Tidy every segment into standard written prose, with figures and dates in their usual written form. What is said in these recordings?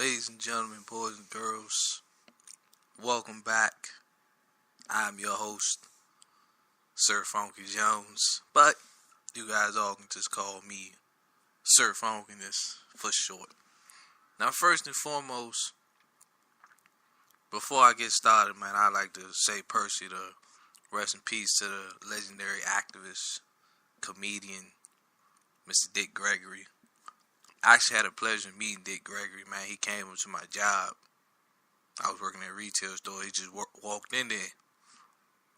ladies and gentlemen, boys and girls. Welcome back. I'm your host, Sir Funky Jones. But you guys all can just call me Sir Funkiness for short. Now, first and foremost, before I get started, man, I'd like to say personally to rest in peace to the legendary activist, comedian, Mr. Dick Gregory. I actually had a pleasure meeting Dick Gregory, man. He came up to my job. I was working at a retail store. He just walked in there.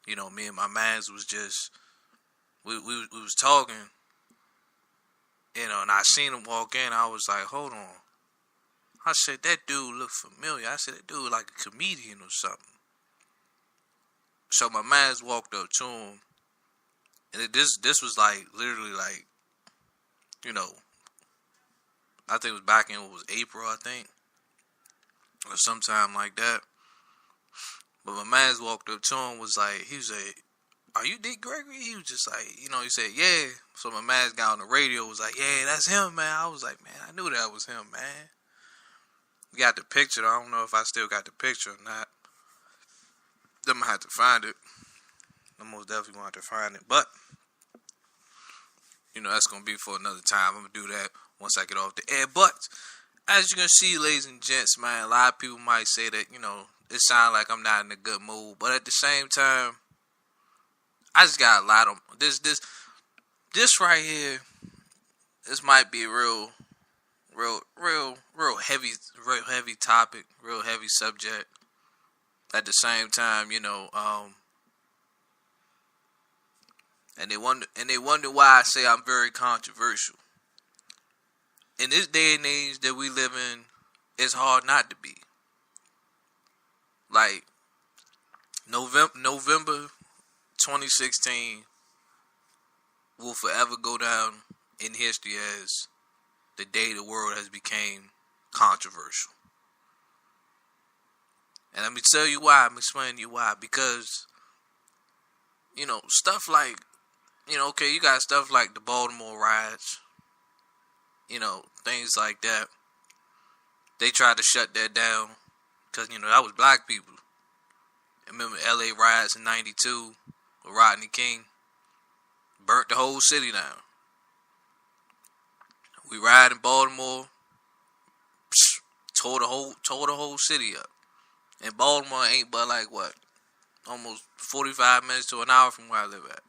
You know, me and my mans was just, we was talking, you know, and I seen him walk in. I was like, hold on. I said, that dude looked familiar. I said, that dude like a comedian or something. So my mans walked up to him. And this was like, literally like, you know, I think it was back in, April, I think. Or sometime like that. But my man walked up to him, he was like, are you Dick Gregory? He was just like, you know, he said, yeah. So my man got on the radio, was like, yeah, that's him, man. I was like, man, I knew that was him, man. We got the picture. I don't know if I still got the picture or not. I'm going to have to find it. I'm most definitely going to have to find it. But, you know, that's going to be for another time. I'm going to do that once I get off the air. But, as you can see, ladies and gents, man, a lot of people might say that, you know, it sounds like I'm not in a good mood. But at the same time, I just got a lot of this right here. This might be a real heavy topic, real heavy subject. At the same time, you know, and they wonder why I say I'm very controversial. In this day and age that we live in, it's hard not to be. Like, November 2016 will forever go down in history as the day the world has become controversial. And let me tell you why. I'm explaining to you why. Because, you know, stuff like, you know, okay, you got stuff like the Baltimore riots. You know, things like that. They tried to shut that down because, you know, that was black people. I remember LA riots in 92 with Rodney King. Burnt the whole city down. We rioted in Baltimore. Tore the whole city up. And Baltimore ain't but like what? Almost 45 minutes to an hour from where I live at.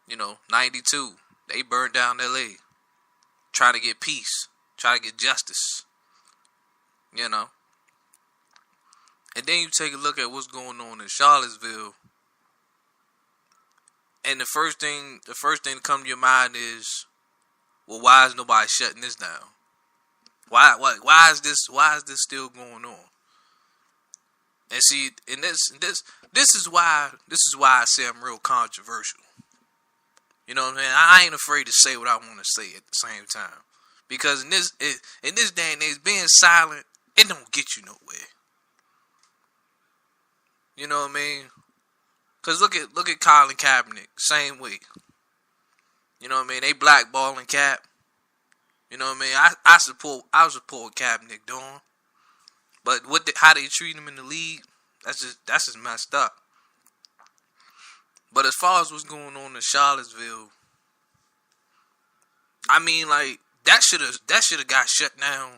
You know, 92. They burned down LA. Try to get peace. Try to get justice. You know. And then you take a look at what's going on in Charlottesville. And the first thing to come to your mind is, well, why is nobody shutting this down? Why is this still going on? And see, and this is why I say I'm real controversial. You know what I mean? I ain't afraid to say what I want to say at the same time. Because in this day and age, being silent, it don't get you nowhere. You know what I mean? Because look at Colin Kaepernick, same way. You know what I mean? They blackballing Cap. You know what I mean? I support Kaepernick doing. But how they treat him in the league, that's just messed up. But as far as what's going on in Charlottesville, I mean, like, that should have got shut down.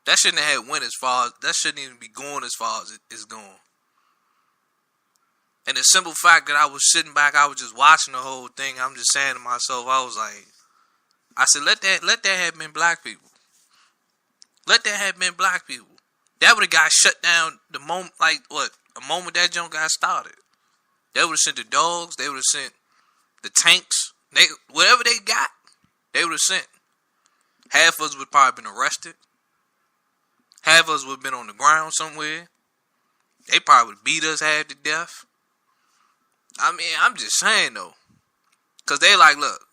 That shouldn't have went as far as, that shouldn't even be going as far as it's going. And the simple fact that I was sitting back, I was just watching the whole thing, I'm just saying to myself, I said, let that have been black people. Let that have been black people. That would have got shut down the moment, a moment that junk got started. They would have sent the dogs. They would have sent the tanks. Whatever they got, they would have sent. Half of us would probably been arrested. Half of us would have been on the ground somewhere. They probably would beat us half to death. I mean, I'm just saying though, cause they like, look,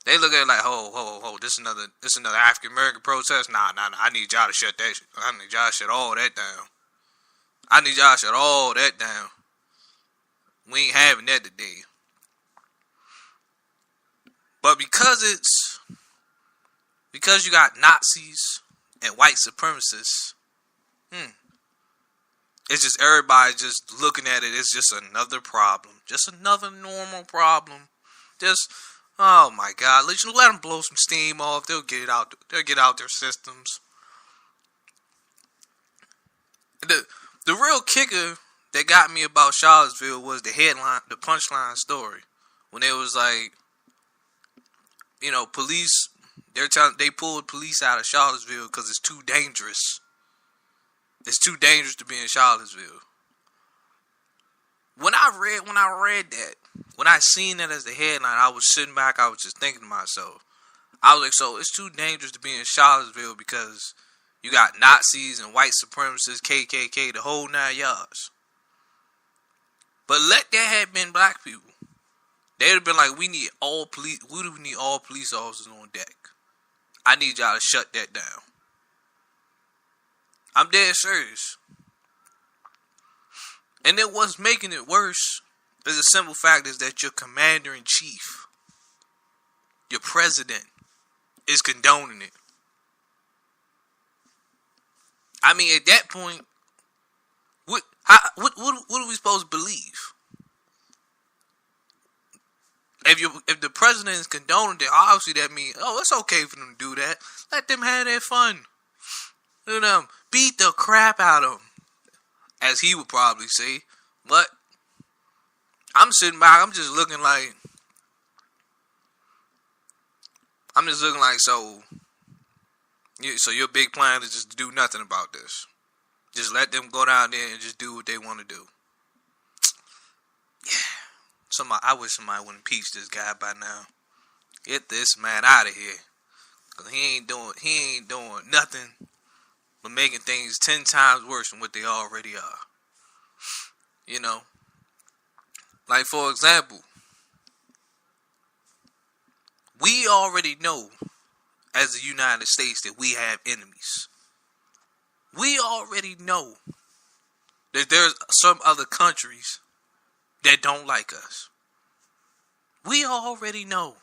they look at it like, ho, this another African American protest. Nah, I need y'all to shut that shit. I need y'all to shut all that down. I need y'all to shut all that down. We ain't having that today. But because you got Nazis and white supremacists. It's just everybody just looking at it. It's just another problem. Just another normal problem. Just, oh my God. Let them blow some steam off. They'll get it out. They'll get out their systems. The real kicker that got me about Charlottesville was the headline, the punchline story. When it was like, police, they pulled police out of Charlottesville because it's too dangerous. It's too dangerous to be in Charlottesville. When I read that, when I seen that as the headline, I was sitting back, I was just thinking to myself. I was like, so it's too dangerous to be in Charlottesville because you got Nazis and white supremacists, KKK, the whole 9 yards. But let that have been black people. They'd have been like, we need all police officers on deck. I need y'all to shut that down. I'm dead serious. And then what's making it worse is the simple fact is that your commander-in-chief, your president, is condoning it. I mean, at that point, what are we supposed to believe? If the president is condoning it, obviously that means, it's okay for them to do that. Let them have their fun. Let them beat the crap out of them, as he would probably say. But I'm sitting back, I'm just looking like, so your big plan is just to do nothing about this. Just let them go down there and just do what they want to do. Yeah. I wish somebody would impeach this guy by now. Get this man out of here. Cause he ain't doing nothing but making things 10 times worse than what they already are. Like for example, we already know as the United States that we have enemies. We already know that there's some other countries that don't like us. We already know.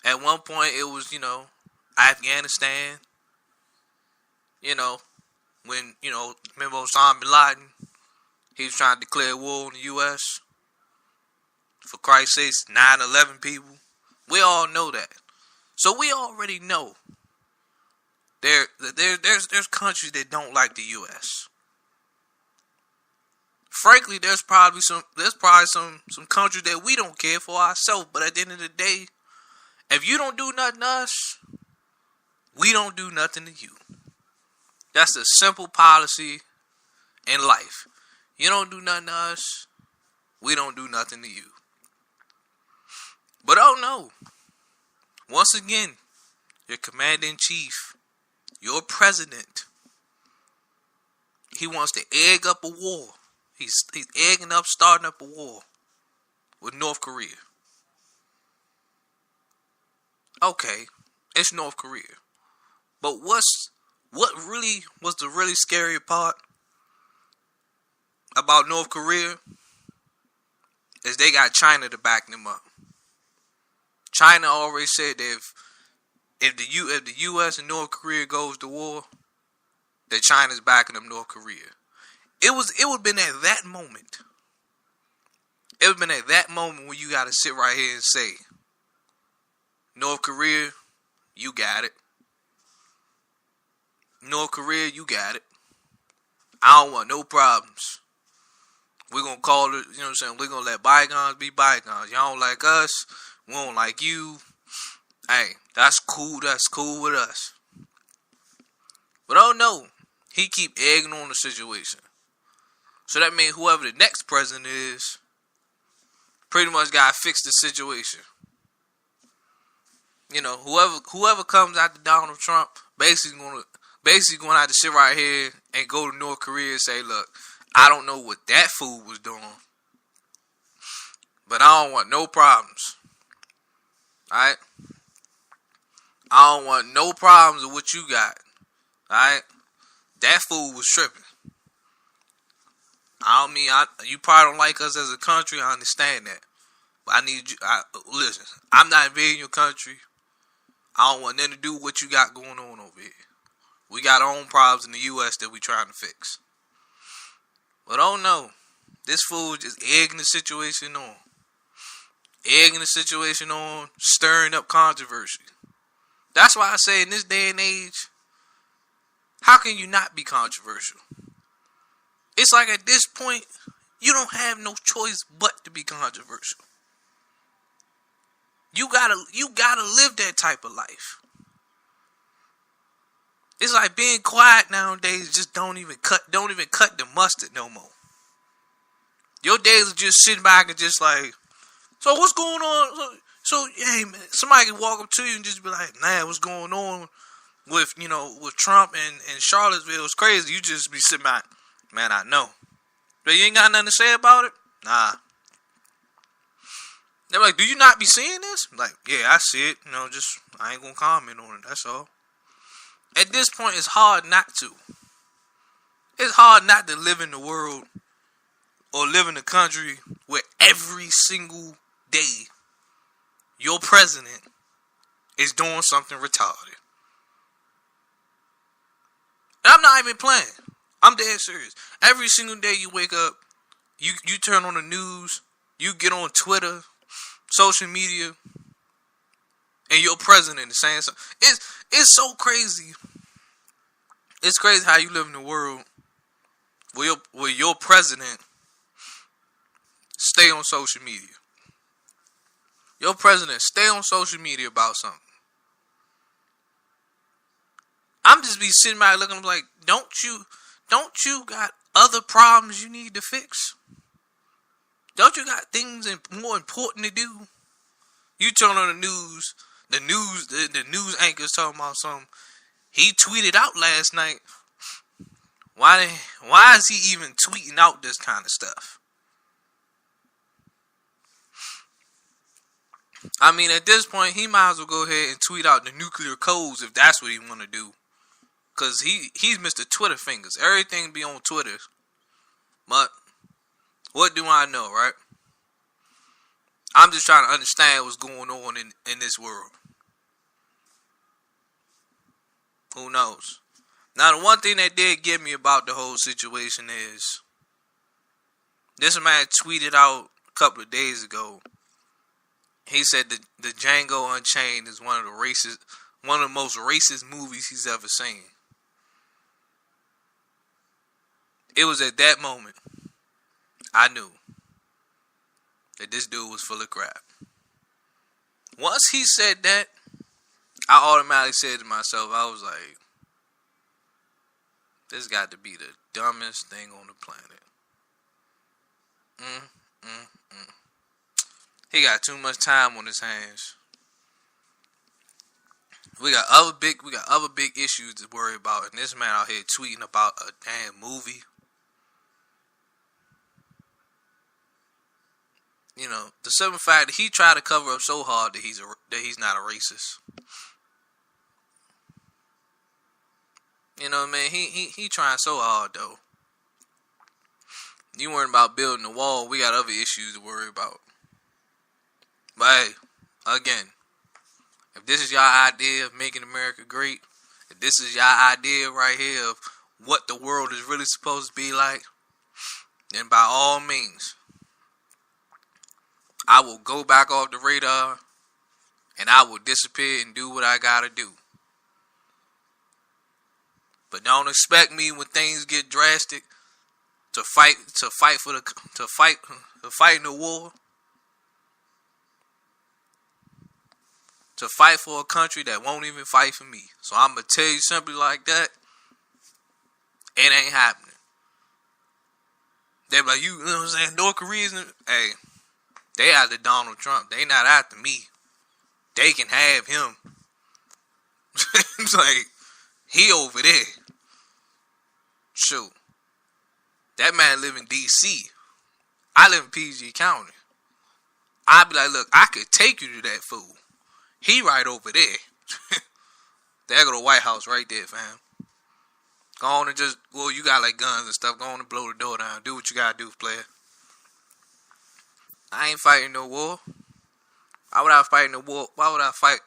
At one point it was, Afghanistan. When, remember Osama bin Laden? He was trying to declare war on the U.S. For Christ's sake, 9/11 people. We all know that. So we already know there's countries that don't like the U.S. Frankly, there's probably some countries that we don't care for ourselves. But at the end of the day, if you don't do nothing to us, we don't do nothing to you. That's a simple policy in life. You don't do nothing to us, we don't do nothing to you. But no. Once again, your commander-in-chief, your president, he wants to egg up a war. He's starting up a war with North Korea. Okay, it's North Korea. But what really was the really scary part about North Korea is they got China to back them up. China already said that if the U.S. and North Korea goes to war, that China's backing up North Korea. It would have been at that moment. It would have been at that moment when you got to sit right here and say, North Korea, you got it. North Korea, you got it. I don't want no problems. We're going to call it, we're going to let bygones be bygones. Y'all don't like us. We don't like you. Hey, that's cool. That's cool with us. But no. He keep egging on the situation. So that means whoever the next president is, pretty much got to fix the situation. Whoever comes after Donald Trump, basically going to have to sit right here and go to North Korea and say, look, I don't know what that fool was doing, but I don't want no problems. Alright? I don't want no problems with what you got. Alright? That fool was tripping. You probably don't like us as a country, I understand that. But I need you, listen, I'm not invading your country. I don't want nothing to do with what you got going on over with. We got our own problems in the U.S. that we trying to fix. But oh no, this fool just egging the situation on. Stirring up controversy. That's why I say in this day and age, how can you not be controversial? It's like at this point, you don't have no choice but to be controversial. You gotta live that type of life. It's like being quiet nowadays just don't even cut the mustard no more. Your days are just sitting back and just like, so what's going on? So hey man, somebody can walk up to you and just be like, nah, what's going on with Trump and Charlottesville? It's crazy. You just be sitting back, man, I know. But you ain't got nothing to say about it? Nah. They're like, do you not be seeing this? I'm like, yeah, I see it. I ain't gonna comment on it. That's all. At this point, it's hard not to. It's hard not to live in the world or live in a country where every single day your president is doing something retarded. And I'm not even playing. I'm dead serious. Every single day you wake up, you turn on the news, you get on Twitter, social media, and your president is saying something. It's so crazy. It's crazy how you live in a world where your president stay on social media. Your president stay on social media about something. I'm just be sitting back looking like, don't you got other problems you need to fix? Don't you got things more important to do? You turn on the news anchor's talking about something. He tweeted out last night. Why is he even tweeting out this kind of stuff? I mean, at this point, he might as well go ahead and tweet out the nuclear codes if that's what he want to do. Because he's Mr. Twitter fingers. Everything be on Twitter. But what do I know, right? I'm just trying to understand what's going on in this world. Who knows? Now, the one thing that did get me about the whole situation is this man tweeted out a couple of days ago. He said that the Django Unchained is one of the most racist movies he's ever seen. It was at that moment I knew that this dude was full of crap. Once he said that, I automatically said to myself, I was like, this got to be the dumbest thing on the planet. He got too much time on his hands. We got other big issues to worry about, and this man out here tweeting about a damn movie. The simple fact that he tried to cover up so hard that he's not a racist. You know what I mean? He trying so hard though. You worrying about building a wall. We got other issues to worry about. But hey, again, if this is y'all idea of making America great, if this is y'all idea right here of what the world is really supposed to be like, then by all means, I will go back off the radar and I will disappear and do what I gotta do. But don't expect me when things get drastic to fight in the war. To fight for a country that won't even fight for me. So I'm going to tell you simply like that. It ain't happening. They be like, you know what I'm saying? North Koreans, hey, they after Donald Trump. They not after me. They can have him. It's like, he over there. Shoot. That man live in D.C. I live in PG County. I be like, look, I could take you to that fool. He right over there. There go the White House right there, fam. Go on and you got like guns and stuff. Go on and blow the door down. Do what you gotta do, player. I ain't fighting no war. Why would I fight no war? Why would I fight?